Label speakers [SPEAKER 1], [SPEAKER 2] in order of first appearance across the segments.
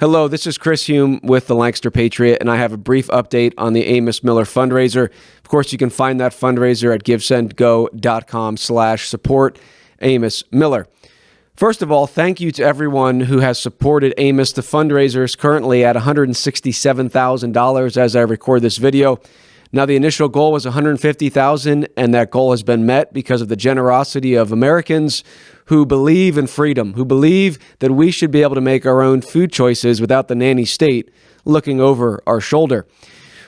[SPEAKER 1] Hello, this is Chris Hume with the Lancaster Patriot, and I have a brief update on the Amos Miller fundraiser. Of course, you can find that fundraiser at givesendgo.com/support Amos Miller. First of all, thank you to everyone who has supported Amos. The fundraiser is currently at $167,000 as I record this video. Now, the initial goal was $150,000, and that goal has been met because of the generosity of Americans who believe in freedom, who believe that we should be able to make our own food choices without the nanny state looking over our shoulder.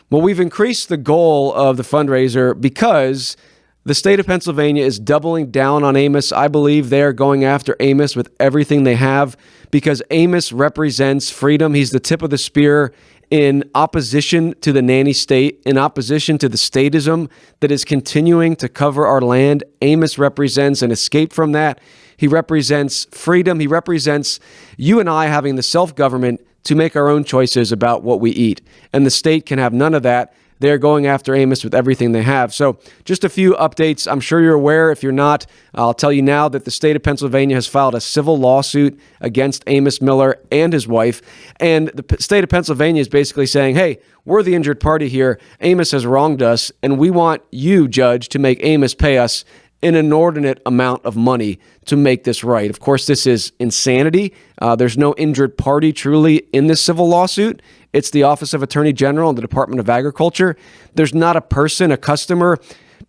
[SPEAKER 1] Well, we've increased the goal of the fundraiser because the state of Pennsylvania is doubling down on Amos. I believe they are going after Amos with everything they have because Amos represents freedom. He's the tip of the spear in opposition to the nanny state, in opposition to the statism that is continuing to cover our land. Amos represents an escape from that. He represents freedom. He represents you and I having the self-government to make our own choices about what we eat. And the state can have none of that. They're going after Amos with everything they have. So just a few updates. I'm sure you're aware. If you're not, I'll tell you now that the state of Pennsylvania has filed a civil lawsuit against Amos Miller and his wife. And the state of Pennsylvania is basically saying, hey, we're the injured party here. Amos has wronged us, and we want you, judge, to make Amos pay us an inordinate amount of money to make this right. Of course, this is insanity. There's no injured party truly in this civil lawsuit. It's the Office of Attorney General and the Department of Agriculture. There's not a person, a customer,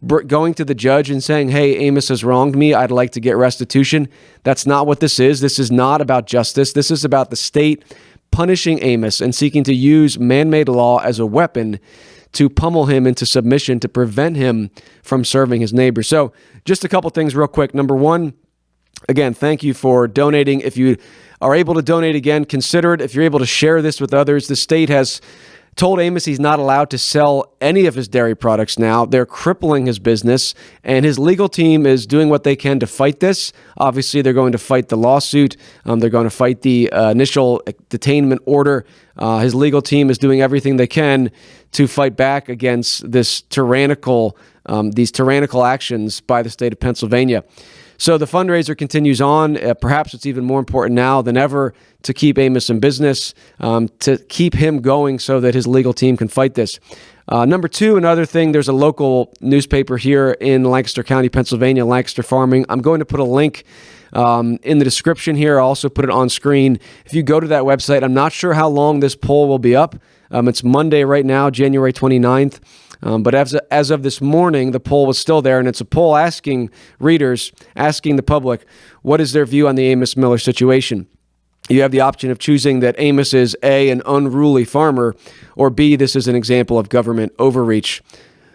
[SPEAKER 1] going to the judge and saying, hey, Amos has wronged me. I'd like to get restitution. That's not what this is. This is not about justice. This is about the state punishing Amos and seeking to use man-made law as a weapon to pummel him into submission, to prevent him from serving his neighbors. So just a couple things real quick. Number one, again, thank you for donating. If you are able to donate again, consider it. If you're able to share this with others, the state has told Amos he's not allowed to sell any of his dairy products now. They're crippling his business, and his legal team is doing what they can to fight this. Obviously, they're going to fight the lawsuit. They're going to fight the initial detainment order. His legal team is doing everything they can to fight back against this these tyrannical actions by the state of Pennsylvania. So the fundraiser continues on. Perhaps it's even more important now than ever to keep Amos in business, to keep him going so that his legal team can fight this. Number two, another thing, there's a local newspaper here in Lancaster County, Pennsylvania, Lancaster Farming. I'm going to put a link in the description here. I'll also put it on screen. If you go to that website, I'm not sure how long this poll will be up. It's Monday right now, January 29th. But as of this morning, the poll was still there, and it's a poll asking readers, asking the public, what is their view on the Amos Miller situation? You have the option of choosing that Amos is A, an unruly farmer, or B, this is an example of government overreach.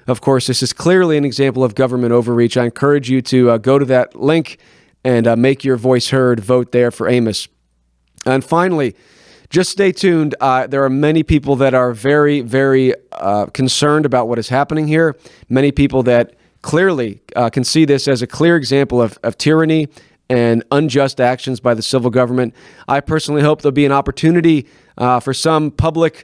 [SPEAKER 1] Of course, this is clearly an example of government overreach. I encourage you to go to that link and make your voice heard. Vote there for Amos. And finally, just stay tuned. There are many people that are very, very concerned about what is happening here. Many people that clearly can see this as a clear example of tyranny and unjust actions by the civil government. I personally hope there'll be an opportunity for some public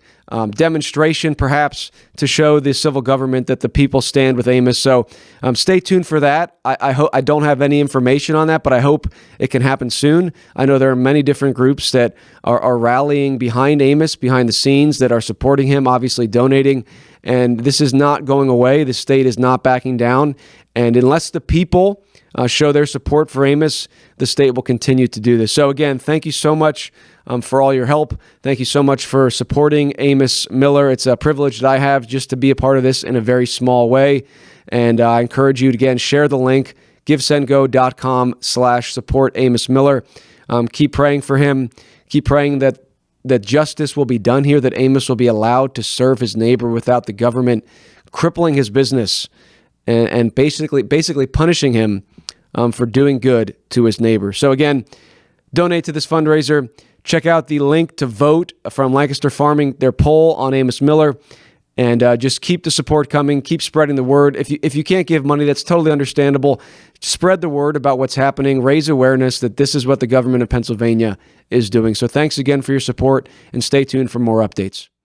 [SPEAKER 1] demonstration, perhaps, to show the civil government that the people stand with Amos. So stay tuned for that. I don't have any information on that, but I hope it can happen soon. I know there are many different groups that are rallying behind Amos, behind the scenes, that are supporting him, obviously donating. And this is not going away. The state is not backing down. And unless the people show their support for Amos, the state will continue to do this. So again, thank you so much for all your help. Thank you so much for supporting Amos Miller. It's a privilege that I have just to be a part of this in a very small way. And I encourage you to, again, share the link, givesendgo.com/support Amos Miller. Keep praying for him. Keep praying that justice will be done here, that Amos will be allowed to serve his neighbor without the government crippling his business and basically punishing him for doing good to his neighbor. So again, donate to this fundraiser. Check out the link to vote from Lancaster Farming, their poll on Amos Miller, and just keep the support coming. Keep spreading the word. If you can't give money, that's totally understandable. Spread the word about what's happening. Raise awareness that this is what the government of Pennsylvania is doing. So thanks again for your support, and stay tuned for more updates.